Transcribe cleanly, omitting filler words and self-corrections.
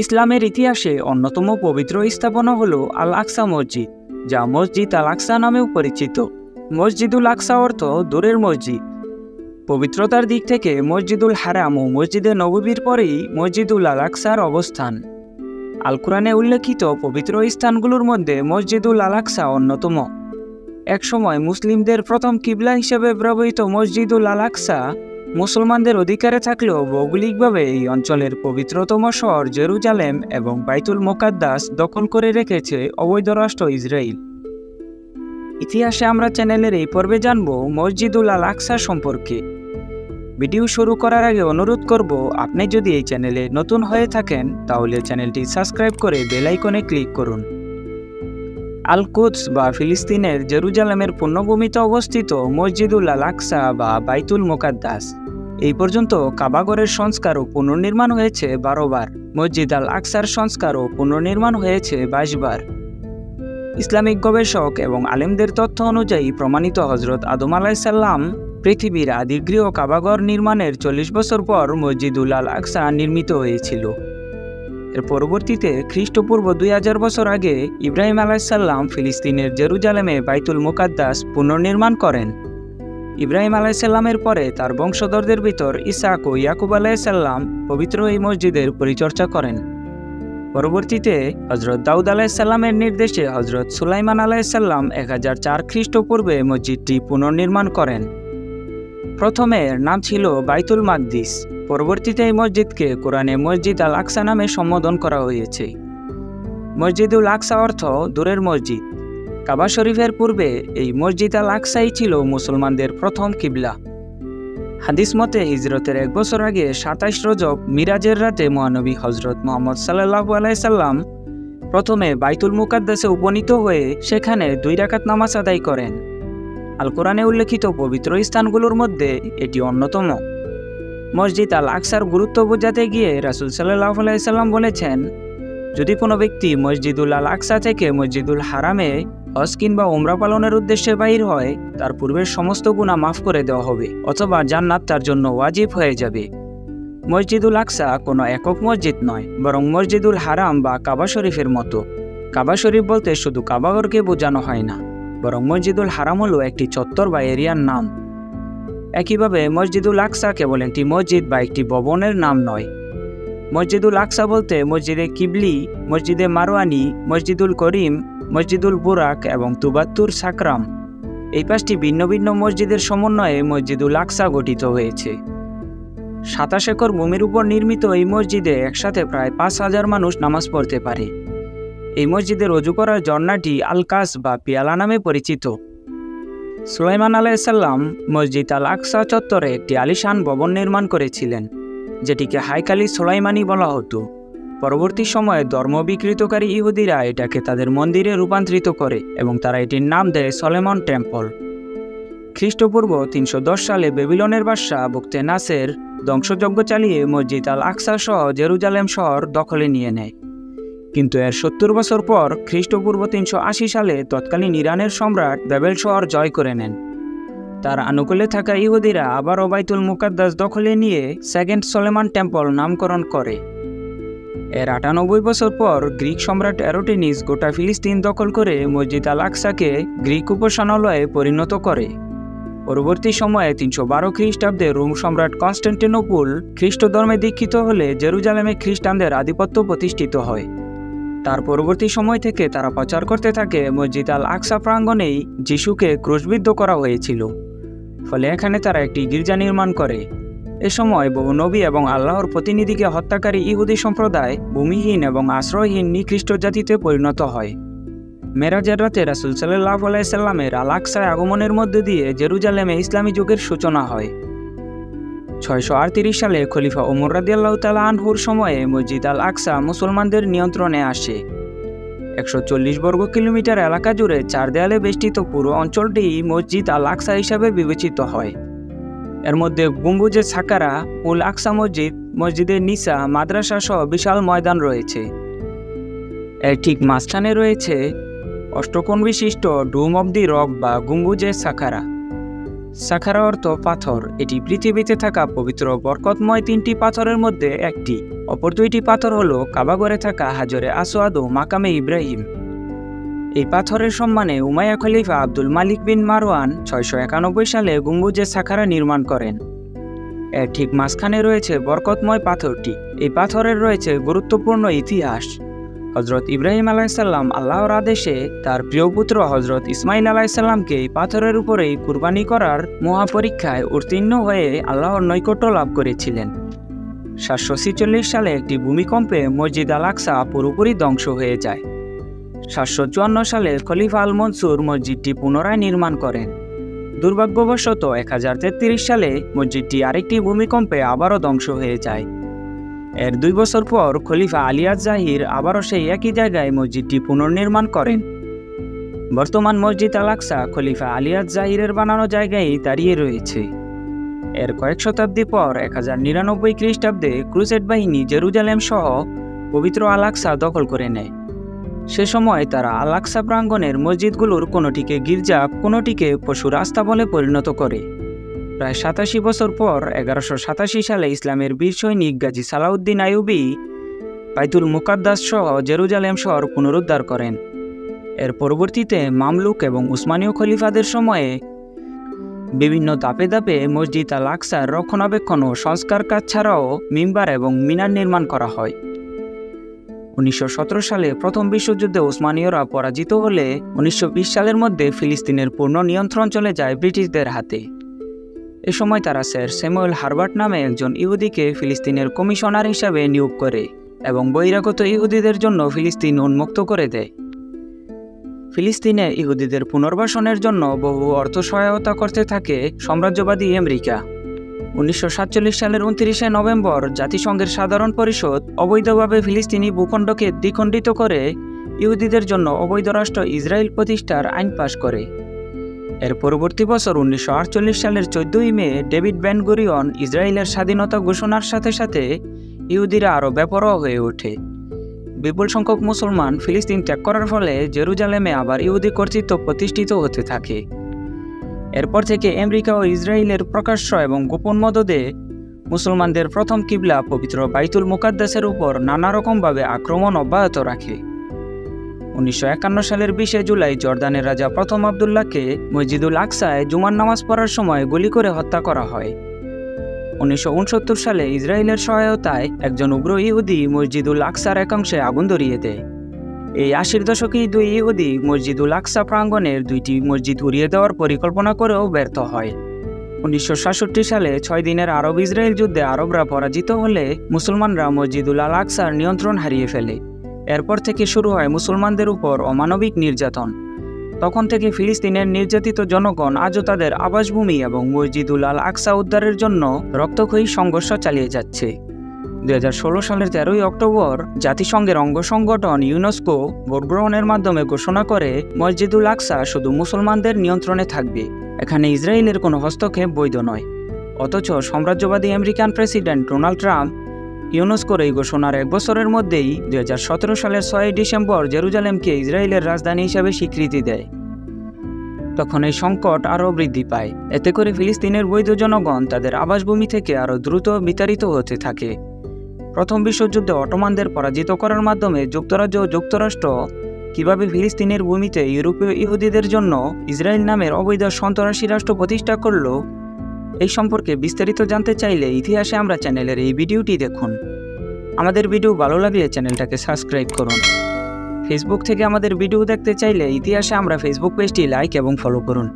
ইসলামের ইতিহাসে অন্যতম পবিত্র স্থাপনা হল আল আকসা মসজিদ, যা মসজিদ আল আকসা নামেও পরিচিত। মসজিদুল আকসা অর্থ দূরের মসজিদ। পবিত্রতার দিক থেকে মসজিদুল হারাম ও মসজিদে নববীর পরেই মসজিদুল আল আকসার অবস্থান। আল কুরআনে উল্লেখিত পবিত্র স্থানগুলোর মধ্যে মসজিদুল আল আকসা অন্যতম। একসময় মুসলিমদের প্রথম কিবলা হিসেবে ব্যবহৃত মসজিদুল আল আকসা মুসলমানদের অধিকারে থাকলেও ভৌগোলিকভাবে এই অঞ্চলের পবিত্রতম শহর জেরুজালেম এবং বাইতুল মুকাদ্দাস দখল করে রেখেছে অবৈধ রাষ্ট্র ইসরায়েল। ইতিহাসে আমরা চ্যানেলের এই পর্বে জানব মসজিদুল আল আকসা সম্পর্কে। ভিডিও শুরু করার আগে অনুরোধ করব, আপনি যদি এই চ্যানেলে নতুন হয়ে থাকেন তাহলে চ্যানেলটি সাবস্ক্রাইব করে বেল আইকনে ক্লিক করুন। আল কুদস বা ফিলিস্তিনের জেরুজালেমের পুণ্যভূমিতে অবস্থিত মসজিদুল আল আকসা বা বাইতুল মুকাদ্দাস। এই পর্যন্ত কাবাগরের সংস্কার ও পুনর্নির্মাণ হয়েছে 12 বার। মসজিদ আল আকসার সংস্কার ও পুনর্নির্মাণ হয়েছে 22 বার। ইসলামিক গবেষক এবং আলেমদের তথ্য অনুযায়ী প্রমাণিত হজরত আদম আলাইসাল্লাম পৃথিবীর আদিগৃহ কাবাগর নির্মাণের 40 বছর পর মসজিদুল আল আকসা নির্মিত হয়েছিল। এর পরবর্তীতে খ্রিস্টপূর্ব 2000 বছর আগে ইব্রাহিম আলাইসাল্লাম ফিলিস্তিনের জেরুজালেমে বাইতুল মুকাদ্দাস পুনর্নির্মাণ করেন। ইব্রাহিম আলাইসাল্লামের পরে তার বংশধরদের ভিতর ইসহাক ও ইয়াকুব আলাইসাল্লাম পবিত্র এই মসজিদের পরিচর্যা করেন। পরবর্তীতে হজরত দাউদ আলাইসাল্লামের নির্দেশে হজরত সুলাইমান আলাইসাল্লাম 1004 খ্রিস্টপূর্বে মসজিদটি পুনর্নির্মাণ করেন। প্রথমে এর নাম ছিল বাইতুল মাকদিস। পরবর্তীতে এই মসজিদকে কোরআনে মসজিদ আল আকসা নামে সম্বোধন করা হয়েছে। মসজিদুল আকসা অর্থ দূরের মসজিদ। কাবা শরীফের পূর্বে এই মসজিদ আল আকসাই ছিল মুসলমানদের প্রথম কিবলা। হাদিস মতে হিজরতের 1 বছর আগে 27 রজব মিরাজের রাতে মহানবী হজরত মুহাম্মদ সাল্লাল্লাহু আলাইহি সাল্লাম প্রথমে বাইতুল মুকাদ্দাসে উপনীত হয়ে সেখানে 2 রাকাত নামাজ আদায় করেন। আল কোরআনে উল্লেখিত পবিত্র স্থানগুলোর মধ্যে এটি অন্যতম। মসজিদ আল আকসার গুরুত্ব বোঝাতে গিয়ে রাসূল সাল্লাল্লাহু আলাইহি সাল্লাম বলেছেন, যদি কোনো ব্যক্তি মসজিদুল আল আকসা থেকে মসজিদুল হারামে হজ কিংবা উমরা পালনের উদ্দেশ্যে বাহির হয়, তার পূর্বের সমস্ত গুনাহ মাফ করে দেওয়া হবে অথবা জান্নাত তার জন্য ওয়াজিব হয়ে যাবে। মসজিদুল আকসা কোনো একক মসজিদ নয়, বরং মসজিদুল হারাম বা কাবা শরীফের মতো। কাবা শরীফ বলতে শুধু কাবাঘরকে বোঝানো হয় না, বরং মসজিদুল হারাম হলো একটি চত্বর বা এরিয়ার নাম। একইভাবে মসজিদুল আকসা কেবল একটি মসজিদ বা একটি ভবনের নাম নয়। মসজিদুল আকসা বলতে মসজিদে কিবলি, মসজিদে মারওয়ানি, মসজিদুল করিম, মসজিদুল বুরাক এবং তুবাত্তুর সাকরাম, এই 5টি ভিন্ন ভিন্ন মসজিদের সমন্বয়ে মসজিদুল আকসা গঠিত হয়েছে। 27 একর ভূমির উপর নির্মিত এই মসজিদে একসাথে প্রায় 5000 মানুষ নামাজ পড়তে পারে। এই মসজিদের অজু করার ঝর্ণাটি আল কাস বা পিয়ালা নামে পরিচিত। সুলাইমান আলাইসাল্লাম মসজিদ আল আকসা চত্বরে একটি আলিশান ভবন নির্মাণ করেছিলেন, যেটিকে হাইকালি সুলাইমানি বলা হতো। পরবর্তী সময়ে ধর্ম বিকৃতকারী ইহুদিরা এটাকে তাদের মন্দিরে রূপান্তরিত করে এবং তারা এটির নাম দেয় সলোমন টেম্পল। খ্রিস্টপূর্ব 310 সালে বেবিলনের বাদশা বুকতে নাসের ধ্বংসযজ্ঞ চালিয়ে মসজিদ আল আকসা সহ জেরুজালেম শহর দখলে নিয়ে নেয়। কিন্তু এর 70 বছর পর খ্রিস্টপূর্ব 380 সালে তৎকালীন ইরানের সম্রাট বেবেল শহর জয় করে নেন। তার আনুকূলে থাকা ইহুদিরা আবারও বাইতুল মুকাদ্দাস দখলে নিয়ে সেকেন্ড সলোমন টেম্পল নামকরণ করে। এর 98 বছর পর গ্রিক সম্রাট এরোটেনিস গোটা ফিলিস্তিন দখল করে মসজিদ আল আকসাকে গ্রিক উপাসনালয়ে পরিণত করে। পরবর্তী সময়ে 312 খ্রিস্টাব্দে রোম সম্রাট কনস্টান্টিনোপল খ্রিস্ট ধর্মে দীক্ষিত হলে জেরুজালেমে খ্রিস্টানদের আধিপত্য প্রতিষ্ঠিত হয়। তার পরবর্তী সময় থেকে তারা প্রচার করতে থাকে মসজিদ আল আকসা প্রাঙ্গণেই যিশুকে ক্রুশবিদ্ধ করা হয়েছিল, ফলে এখানে তারা একটি গির্জা নির্মাণ করে। এ সময় বহু নবী এবং আল্লাহর প্রতিনিধিকে হত্যাকারী ইহুদি সম্প্রদায় ভূমিহীন এবং আশ্রয়হীন নিকৃষ্ট জাতিতে পরিণত হয়। মেরাজের রাতে রাসূল সাল্লাল্লাহু আলাইহি সাল্লামের আল আকসায় আগমনের মধ্য দিয়ে জেরুজালেমে ইসলামী যুগের সূচনা হয়। 638 সালে খলিফা ওমর রাদিয়াল্লাহু তাআলা আনহুর সময়ে মসজিদ আল আকসা মুসলমানদের নিয়ন্ত্রণে আসে। 140 বর্গ কিলোমিটার এলাকা জুড়ে 4 দেয়ালে বেষ্টিত পুরো অঞ্চলটি মসজিদ আল আকসা হিসাবে বিবেচিত হয়। এর মধ্যে গম্বুজে সাকারা, উল আকসা মসজিদ, মসজিদে নিসা, মাদ্রাসা সহ বিশাল ময়দান রয়েছে। এর ঠিক মাঝখানে রয়েছে অষ্টকোণ বিশিষ্ট ডোম অব দি রক বা গম্বুজে সাকারা। সাকারা অর্থ পাথর। এটি পৃথিবীতে থাকা পবিত্র বরকতময় 3টি পাথরের মধ্যে একটি। অপর দুইটি পাথর হলো কাবাগরে থাকা হাজরে আসওয়াদ ও মাকামে ইব্রাহিম। এই পাথরের সম্মানে উমাইয়া খলিফা আব্দুল মালিক বিন মারওয়ান 691 সালে গম্বুজে সাখারা নির্মাণ করেন। এর ঠিক মাঝখানে রয়েছে বরকতময় পাথরটি। এই পাথরের রয়েছে গুরুত্বপূর্ণ ইতিহাস। হজরত ইব্রাহিম আলাইসাল্লাম আল্লাহর আদেশে তার প্রিয় পুত্র হজরত ইসমাইল আলাইসাল্লামকে এই পাথরের উপরেই কুরবানি করার মহাপরীক্ষায় উত্তীর্ণ হয়ে আল্লাহর নৈকট্য লাভ করেছিলেন। 746 সালে একটি ভূমিকম্পে মসজিদ আল আকসা পুরোপুরি ধ্বংস হয়ে যায়। 754 সালে খলিফা আল মনসুর মসজিদটি পুনরায় নির্মাণ করেন। দুর্ভাগ্যবশত 1033 সালে মসজিদটি আরেকটি ভূমিকম্পে আবারও ধ্বংস হয়ে যায়। এর 2 বছর পর খলিফা আলী আজ জাহির আবারও সেই একই জায়গায় মসজিদটি পুনর্নির্মাণ করেন। বর্তমান মসজিদ আল আকসা খলিফা আলী আজ জাহিরের বানানো জায়গায় দাঁড়িয়ে রয়েছে। এর কয়েক শতাব্দী পর 1099 খ্রিস্টাব্দে ক্রুসেড বাহিনী জেরুজালেম সহ পবিত্র আল আকসা দখল করে নেয়। সে সময় তারা আল আকসা প্রাঙ্গণের মসজিদগুলোর কোনোটিকে গির্জা, কোনোটিকে পশুর আস্তাবলে পরিণত করে। প্রায় 87 বছর পর 1187 সালে ইসলামের বীর সৈনিক গাজী সালাউদ্দিন আইয়ুবী বাইতুল মুকাদ্দাস সহ জেরুজালেম শহর পুনরুদ্ধার করেন। এর পরবর্তীতে মামলুক এবং উসমানীয় খলিফাদের সময়ে বিভিন্ন ধাপে ধাপে মসজিদ আল আকসার রক্ষণাবেক্ষণ ও সংস্কার কাজ ছাড়াও মিম্বার এবং মিনার নির্মাণ করা হয়। 1917 সালে প্রথম বিশ্বযুদ্ধে উসমানীয়রা পরাজিত হলে 1920 সালের মধ্যে ফিলিস্তিনের পূর্ণ নিয়ন্ত্রণ চলে যায় ব্রিটিশদের হাতে। এ সময় তারা স্যার স্যামুয়েল হারবার্ট নামে একজন ইহুদিকে ফিলিস্তিনের কমিশনার হিসাবে নিয়োগ করে এবং বহিরাগত ইহুদিদের জন্য ফিলিস্তিন উন্মুক্ত করে দেয়। ফিলিস্তিনে ইহুদিদের পুনর্বাসনের জন্য বহু অর্থ সহায়তা করতে থাকে সাম্রাজ্যবাদী আমেরিকা। 1947 সালের 29 নভেম্বর জাতিসংঘের সাধারণ পরিষদ অবৈধভাবে ফিলিস্তিনি ভূখণ্ডকে দ্বিখণ্ডিত করে ইহুদিদের জন্য অবৈধ রাষ্ট্র ইসরায়েল প্রতিষ্ঠার আইন পাশ করে। এর পরবর্তী বছর 1948 সালের 14 মে ডেভিড বেন গুরিয়ন ইসরায়েলের স্বাধীনতা ঘোষণার সাথে সাথে ইহুদিরা আরও বেপরোয়া হয়ে ওঠে। বিপুল সংখ্যক মুসলমান ফিলিস্তিন ত্যাগ করার ফলে জেরুজালেমে আবার ইহুদি কর্তৃত্ব প্রতিষ্ঠিত হতে থাকে। এরপর থেকে আমেরিকা ও ইসরায়েলের প্রকাশ্য এবং গোপন মদদে মুসলমানদের প্রথম কিবলা পবিত্র বাইতুল মুকাদ্দাসের উপর নানা রকমভাবে আক্রমণ অব্যাহত রাখে। 1951 সালের 20 জুলাই জর্দানের রাজা প্রথম আবদুল্লাহকে মসজিদুল আকসায় জুমার নামাজ পড়ার সময় গুলি করে হত্যা করা হয়। 1969 সালে ইসরায়েলের সহায়তায় একজন উগ্র ইহুদি মসজিদুল আকসার একাংশে আগুন ধরিয়ে দেয়। এই 80 দশকেই 2 ইহুদি মসজিদুল আকসা প্রাঙ্গণের 2টি মসজিদ উড়িয়ে দেওয়ার পরিকল্পনা করেও ব্যর্থ হয়। 1967 সালে 6 দিনের আরব ইসরায়েল যুদ্ধে আরবরা পরাজিত হলে মুসলমানরা মসজিদুল আল আকসার নিয়ন্ত্রণ হারিয়ে ফেলে। এরপর থেকে শুরু হয় মুসলমানদের উপর অমানবিক নির্যাতন। তখন থেকে ফিলিস্তিনের নির্যাতিত জনগণ আজও তাদের আবাসভূমি এবং মসজিদুল আল আকসা উদ্ধারের জন্য রক্তক্ষয়ী সংঘর্ষ চালিয়ে যাচ্ছে। 2016 সালের 13 অক্টোবর জাতিসংঘের অঙ্গ সংগঠন ইউনেস্কো ভোট গ্রহণের মাধ্যমে ঘোষণা করে মসজিদুল আকসা শুধু মুসলমানদের নিয়ন্ত্রণে থাকবে। এখানে ইসরায়েলের কোনো হস্তক্ষেপ বৈধ নয়। অথচ সাম্রাজ্যবাদী আমেরিকান প্রেসিডেন্ট ডোনাল্ড ট্রাম্প ইউনেস্কোর এই ঘোষণার 1 বছরের মধ্যেই 2017 সালের 6 ডিসেম্বর জেরুজালেমকে ইসরায়েলের রাজধানী হিসাবে স্বীকৃতি দেয়। তখন এই সংকট আরও বৃদ্ধি পায়। এতে করে ফিলিস্তিনের বৈধ জনগণ তাদের আবাসভূমি থেকে আরও দ্রুত বিতাড়িত হতে থাকে। প্রথম বিশ্বযুদ্ধে অটোমানদের পরাজিত করার মাধ্যমে যুক্তরাজ্য ও যুক্তরাষ্ট্র কিভাবে ফিলিস্তিনের ভূমিতে ইউরোপীয় ইহুদিদের জন্য ইসরায়েল নামের অবৈধ সন্ত্রাসী রাষ্ট্র প্রতিষ্ঠা করল, এই সম্পর্কে বিস্তারিত জানতে চাইলে ইতিহাসে আমরা চ্যানেলের এই ভিডিওটি দেখুন। আমাদের ভিডিও ভালো লাগলে চ্যানেলটাকে সাবস্ক্রাইব করুন। ফেসবুক থেকে আমাদের ভিডিও দেখতে চাইলে ইতিহাসে আমরা ফেসবুক পেজটি লাইক এবং ফলো করুন।